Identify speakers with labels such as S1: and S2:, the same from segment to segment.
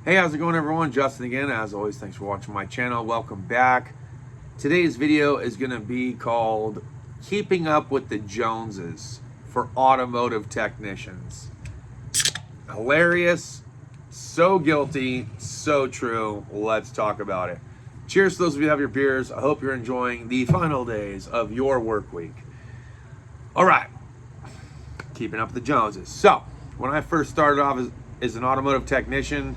S1: Hey, how's it going, everyone? Justin again. As always, thanks for watching my channel. Welcome back. Today's video is going to be called Keeping Up with the Joneses for Automotive Technicians. Hilarious, so guilty, so true. Let's talk about it. Cheers to those of you who have your beers. I hope you're enjoying the final days of your work week. All right, keeping up with the Joneses. So, when I first started off as an automotive technician,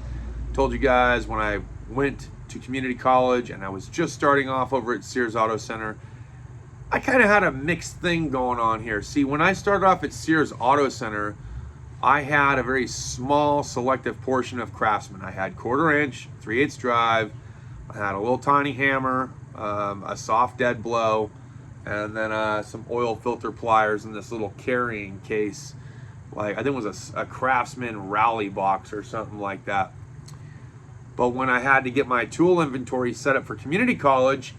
S1: told you guys when I went to community college and I was just starting off over at Sears Auto Center, I kind of had a mixed thing going on here. See, when I started off at Sears Auto Center, I had a very small selective portion of Craftsman. I had 1/4 inch, 3/8 drive, I had a little tiny hammer, a soft dead blow, and then some oil filter pliers in this little carrying case. Like, I think it was a Craftsman rally box or something like that. But when I had to get my tool inventory set up for community college,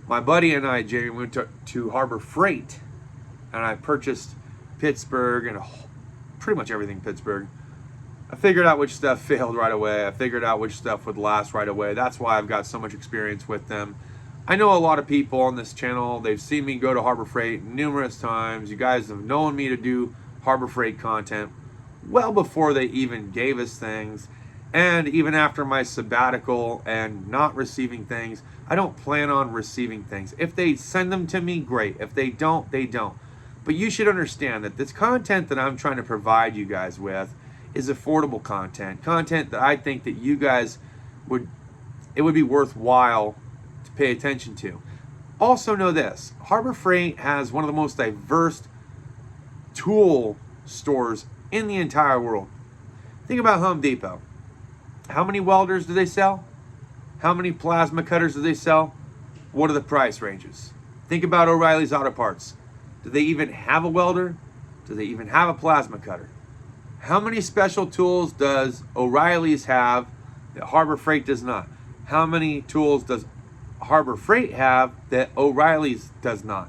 S1: my buddy and I, Jamie, went to Harbor Freight, and I purchased Pittsburgh and pretty much everything Pittsburgh. I figured out which stuff failed right away. I figured out which stuff would last right away. That's why I've got so much experience with them. I know a lot of people on this channel. They've seen me go to Harbor Freight numerous times. You guys have known me to do Harbor Freight content well before they even gave us things. And even after my sabbatical and not receiving things, I don't plan on receiving things. If they send them to me, great. If they don't, they don't. But you should understand that this content that I'm trying to provide you guys with is affordable content. Content that I think that you guys would be worthwhile to pay attention to. Also know this, Harbor Freight has one of the most diverse tool stores in the entire world. Think about Home Depot. How many welders do they sell? How many plasma cutters do they sell? What are the price ranges? Think about O'Reilly's Auto Parts. Do they even have a welder? Do they even have a plasma cutter? How many special tools does O'Reilly's have that Harbor Freight does not? How many tools does Harbor Freight have that O'Reilly's does not?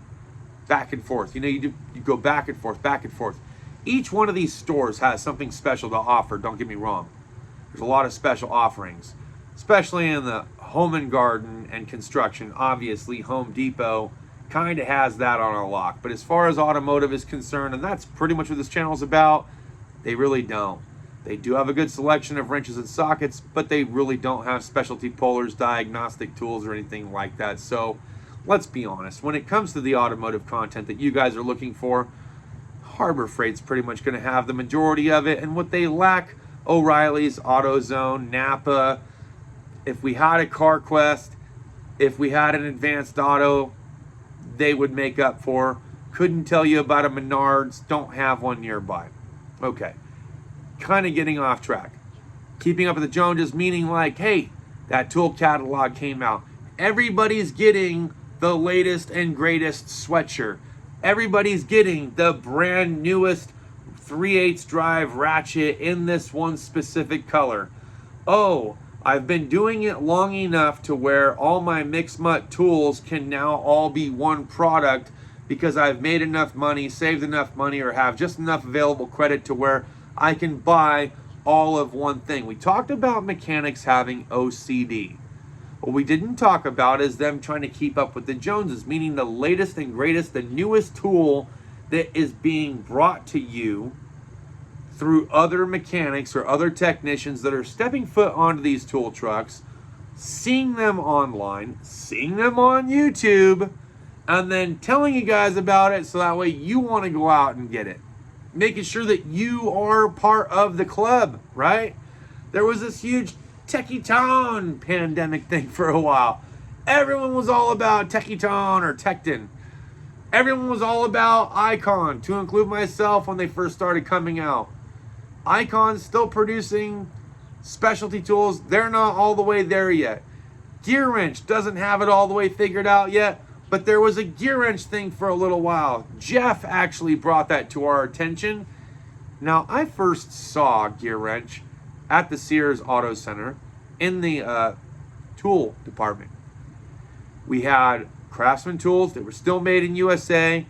S1: Back and forth. You know, you go back and forth, back and forth. Each one of these stores has something special to offer, don't get me wrong. There's a lot of special offerings, especially in the home and garden and construction. Obviously, Home Depot kind of has that on a lock. But as far as automotive is concerned, and that's pretty much what this channel is about, they really don't. They do have a good selection of wrenches and sockets, but they really don't have specialty pullers, diagnostic tools, or anything like that. So let's be honest. When it comes to the automotive content that you guys are looking for, Harbor Freight's pretty much going to have the majority of it. And what they lack, O'Reilly's, AutoZone, Napa, if we had a CarQuest, if we had an Advanced Auto, they would make up for. Couldn't tell you about a Menards, don't have one nearby. Okay, kind of getting off track. Keeping up with the Joneses, meaning like, hey, that tool catalog came out. Everybody's getting the latest and greatest sweatshirt. Everybody's getting the brand newest 3/8 drive ratchet in this one specific color. Oh, I've been doing it long enough to where all my mixed mutt tools can now all be one product because I've made enough money, saved enough money, or have just enough available credit to where I can buy all of one thing. We talked about mechanics having OCD. What we didn't talk about is them trying to keep up with the Joneses, meaning the latest and greatest, the newest tool that is being brought to you through other mechanics or other technicians that are stepping foot onto these tool trucks, seeing them online, seeing them on YouTube, and then telling you guys about it so that way you want to go out and get it. Making sure that you are part of the club, right? There was this huge Techie Tone pandemic thing for a while. Everyone was all about Techie Tone or Tecton. Everyone was all about Icon, to include myself when they first started coming out. Icon's still producing specialty tools. They're not all the way there yet. Gear Wrench doesn't have it all the way figured out yet, but there was a Gear Wrench thing for a little while. Jeff actually brought that to our attention. Now, I first saw Gear Wrench at the Sears Auto Center in the tool department. We had Craftsman tools that were still made in USA.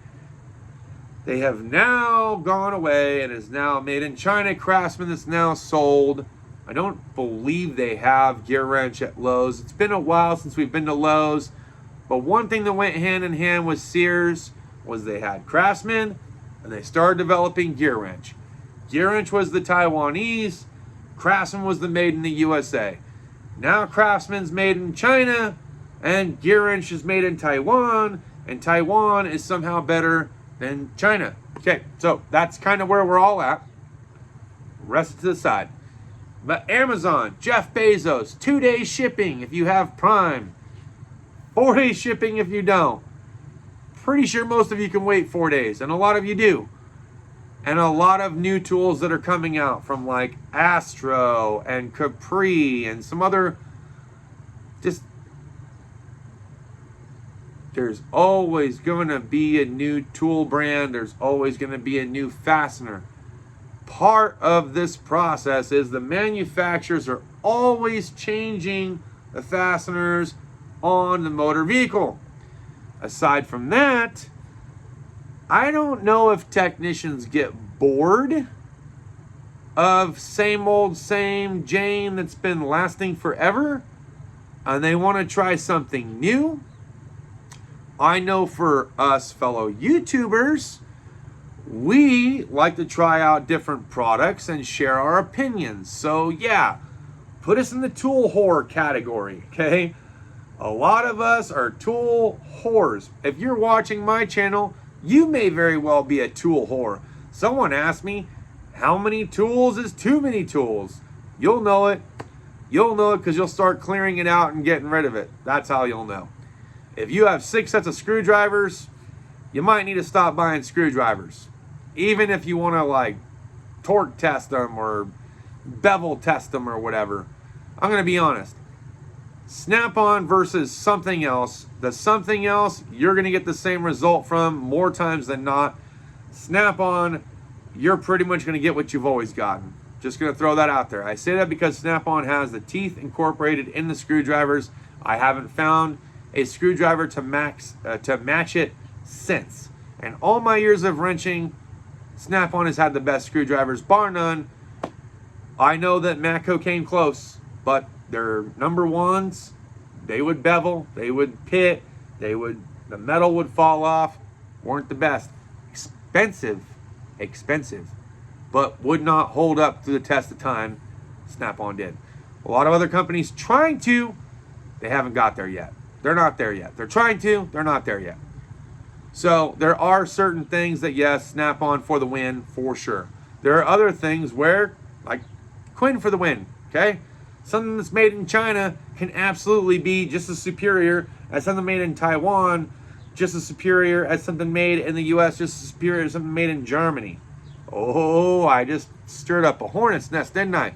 S1: They have now gone away and is now made in China. Craftsman that's now sold I don't believe they have gear wrench at Lowe's. It's been a while since we've been to Lowe's. But one thing that went hand in hand with Sears was they had Craftsman and they started developing gear wrench. Gear wrench was the Taiwanese. Craftsman was the made in the USA. Now Craftsman's made in China and gear wrench is made in Taiwan, and Taiwan is somehow better than China. Okay, so that's kind of where we're all at. Rest to the side. But Amazon, Jeff Bezos, 2-day shipping if you have Prime. 4-day shipping if you don't. Pretty sure most of you can wait 4 days, and a lot of you do. And a lot of new tools that are coming out from like Astro and Capri and some other, just, there's always going to be a new tool brand. There's always going to be a new fastener. Part of this process is the manufacturers are always changing the fasteners on the motor vehicle. Aside from that, I don't know if technicians get bored of same old, same Jane that's been lasting forever and they want to try something new. I know for us fellow YouTubers, we like to try out different products and share our opinions. So yeah, put us in the tool whore category, okay? A lot of us are tool whores. If you're watching my channel, you may very well be a tool whore. Someone asked me, how many tools is too many tools? You'll know it. You'll know it because you'll start clearing it out and getting rid of it. That's how you'll know. If you have 6 sets of screwdrivers, you might need to stop buying screwdrivers. Even if you want to like torque test them or bevel test them or whatever. I'm going to be honest. Snap-on versus something else. The something else, you're going to get the same result from more times than not. Snap-on, you're pretty much going to get what you've always gotten. Just going to throw that out there. I say that because Snap-on has the teeth incorporated in the screwdrivers. I haven't found a screwdriver to match it since. And all my years of wrenching, Snap-on has had the best screwdrivers, bar none. I know that Matco came close, but their number ones, they would bevel, they would pit, the metal would fall off, weren't the best. Expensive, but would not hold up to the test of time. Snap-on did. A lot of other companies trying to, they haven't got there yet. They're not there yet. They're trying to, they're not there yet. So there are certain things that, yes, Snap-on for the win, for sure. There are other things where, like Quinn for the win, okay? Something that's made in China can absolutely be just as superior as something made in Taiwan, just as superior as something made in the US, just as superior as something made in Germany. Oh, I just stirred up a hornet's nest, didn't I?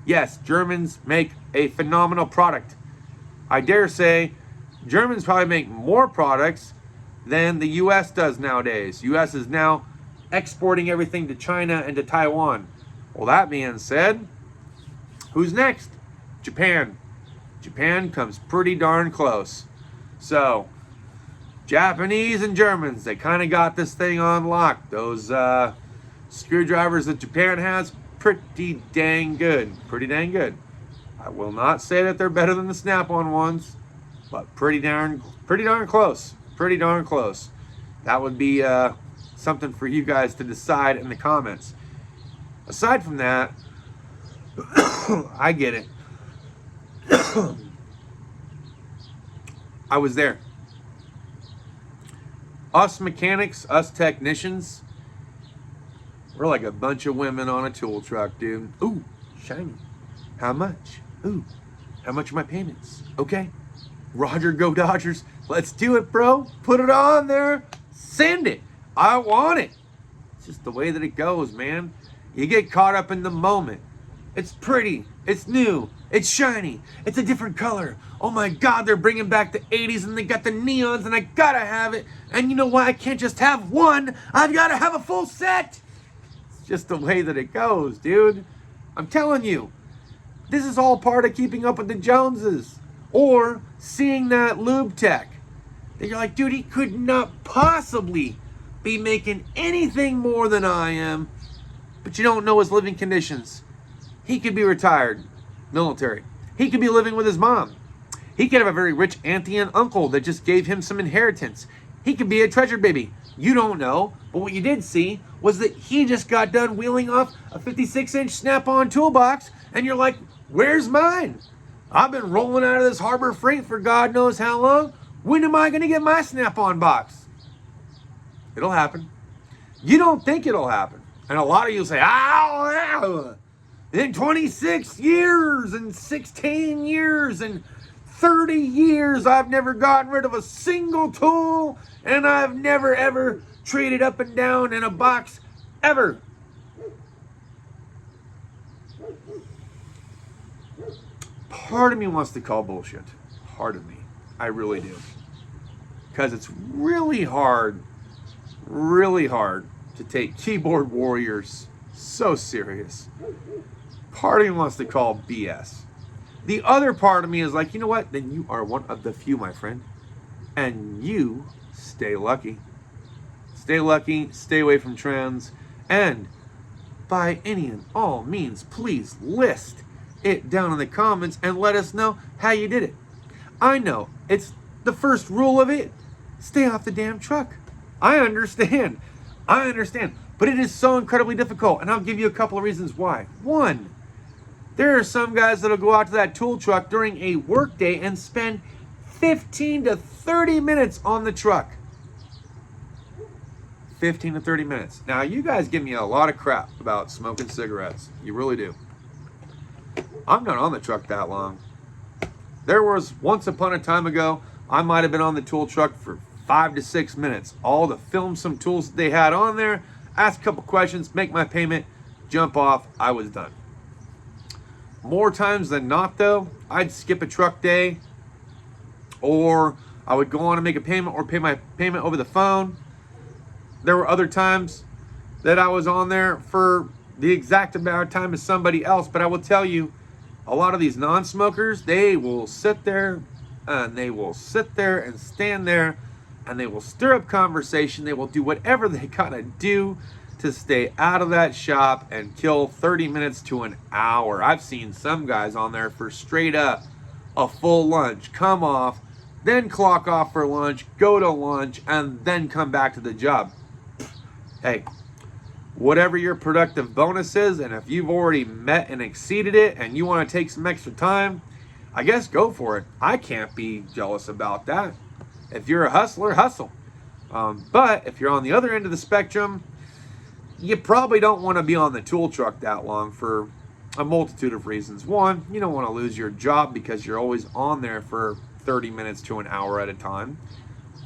S1: Yes, Germans make a phenomenal product. I dare say Germans probably make more products than the US does nowadays. US is now exporting everything to China and to Taiwan. Well, that being said, who's next? Japan. Japan comes pretty darn close. So, Japanese and Germans, they kind of got this thing on lock. Those screwdrivers that Japan has, pretty dang good. Pretty dang good. I will not say that they're better than the Snap-on ones, but pretty darn close. Pretty darn close. That would be something for you guys to decide in the comments. Aside from that, I get it. I was there. Us mechanics, us technicians, we're like a bunch of women on a tool truck, dude. Ooh, shiny. How much? Ooh, how much are my payments? Okay. Roger, go Dodgers. Let's do it, bro. Put it on there. Send it. I want it. It's just the way that it goes, man. You get caught up in the moment. It's pretty. It's new. It's shiny. It's a different color. Oh my God, they're bringing back the 80s and they got the neons and I gotta have it. And you know what? I can't just have one. I've gotta have a full set. It's just the way that it goes, dude. I'm telling you. This is all part of keeping up with the Joneses. Or seeing that lube tech. That you're like, dude, he could not possibly be making anything more than I am. But you don't know his living conditions. He could be retired, military. He could be living with his mom. He could have a very rich auntie and uncle that just gave him some inheritance. He could be a treasure baby. You don't know, but what you did see was that he just got done wheeling off a 56-inch Snap-on toolbox, and you're like, where's mine? I've been rolling out of this Harbor Freight for God knows how long. When am I going to get my Snap-on box? It'll happen. You don't think it'll happen. And a lot of you say, ow, in 26 years and 16 years and 30 years, I've never gotten rid of a single tool, and I've never, ever traded up and down in a box, ever. Part of me wants to call bullshit. Part of me. I really do. Because it's really hard to take keyboard warriors so serious. Part of me wants to call BS. The other part of me is like, you know what? Then you are one of the few, my friend. And you stay lucky. Stay lucky, stay away from trends, and by any and all means, please list it down in the comments and let us know how you did it. I know, it's the first rule of it. Stay off the damn truck. I understand, but it is so incredibly difficult, and I'll give you a couple of reasons why. One, there are some guys that'll go out to that tool truck during a work day and spend 15 to 30 minutes on the truck. 15 to 30 minutes. Now, you guys give me a lot of crap about smoking cigarettes. You really do. I'm not on the truck that long. There was once upon a time ago, I might have been on the tool truck for 5 to 6 minutes, all to film some tools that they had on there, ask a couple questions, make my payment, jump off, I was done. More times than not though, I'd skip a truck day, or I would go on and make a payment or pay my payment over the phone. There were other times that I was on there for the exact amount of time as somebody else, but I will tell you, a lot of these non-smokers, they will sit there and stand there and they will stir up conversation. They will do whatever they gotta do to stay out of that shop and kill 30 minutes to an hour. I've seen some guys on there for straight up a full lunch, come off, then clock off for lunch, go to lunch, and then come back to the job. Hey, whatever your productive bonus is, and if you've already met and exceeded it and you want to take some extra time, I guess go for it. I can't be jealous about that. If you're a hustler, hustle. But if you're on the other end of the spectrum, you probably don't want to be on the tool truck that long for a multitude of reasons. One, you don't want to lose your job because you're always on there for 30 minutes to an hour at a time.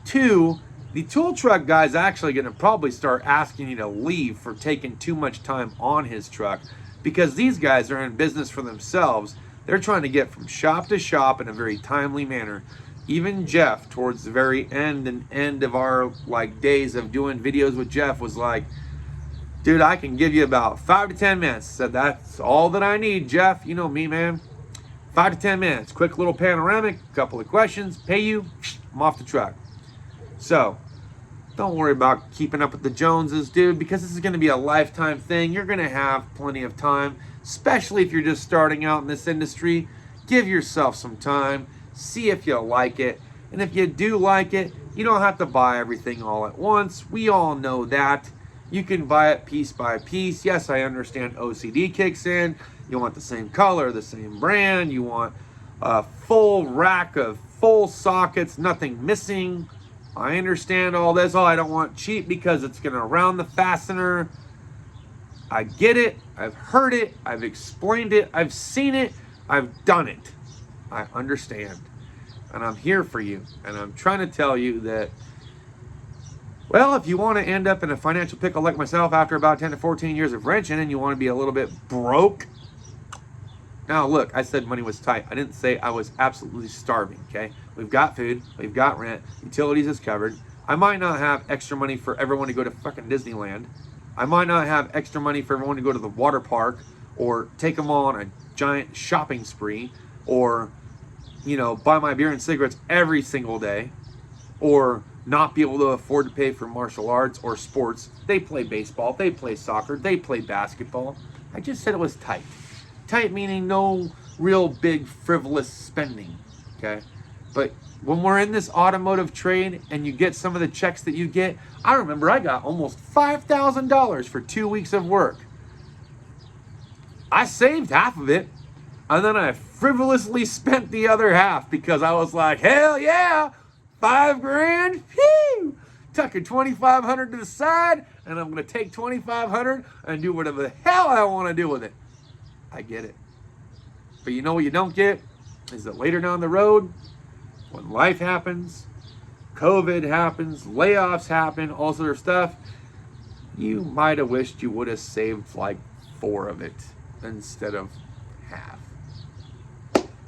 S1: Two, the tool truck guy's actually going to probably start asking you to leave for taking too much time on his truck, because these guys are in business for themselves. They're trying to get from shop to shop in a very timely manner. Even Jeff, towards the very end of our days of doing videos with Jeff, was like, dude, I can give you about 5 to 10 minutes. Said, that's all that I need, Jeff. You know me, man. 5 to 10 minutes. Quick little panoramic, couple of questions, pay you, I'm off the truck. So, don't worry about keeping up with the Joneses, dude, because this is going to be a lifetime thing. You're going to have plenty of time, especially if you're just starting out in this industry. Give yourself some time. See if you like it. And if you do like it, you don't have to buy everything all at once. We all know that. You can buy it piece by piece. Yes, I understand OCD kicks in. You want the same color, the same brand. You want a full rack of full sockets, nothing missing. I understand all this. Oh, I don't want cheap because it's going to round the fastener. I get it. I've heard it. I've explained it. I've seen it. I've done it. I understand. And I'm here for you. And I'm trying to tell you that, well, if you want to end up in a financial pickle like myself after about 10 to 14 years of wrenching and you want to be a little bit broke. Now, look, I said money was tight. I didn't say I was absolutely starving, okay? We've got food. We've got rent. Utilities is covered. I might not have extra money for everyone to go to fucking Disneyland. I might not have extra money for everyone to go to the water park or take them on a giant shopping spree or, you know, buy my beer and cigarettes every single day or not be able to afford to pay for martial arts or sports. They play baseball. They play soccer. They play basketball. I just said it was tight. Tight meaning no real big frivolous spending, okay? But when we're in this automotive trade and you get some of the checks that you get, I remember I got almost $5,000 for 2 weeks of work. I saved half of it, and then I frivolously spent the other half because I was like, hell yeah, $5,000, phew! Tucking $2,500 to the side, and I'm gonna take $2,500 and do whatever the hell I want to do with it. I get it. But you know what you don't get is that later down the road, when life happens, COVID happens, layoffs happen, all sort of stuff, you might have wished you would have saved like 4 of it instead of half.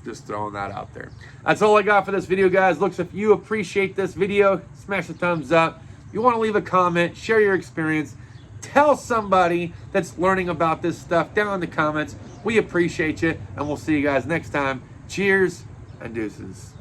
S1: Just throwing that out there. That's all I got for this video, guys. Looks, if you appreciate this video, smash the thumbs up. If you want to leave a comment, share your experience, tell somebody that's learning about this stuff down in the comments. We appreciate you, and we'll see you guys next time. Cheers and deuces.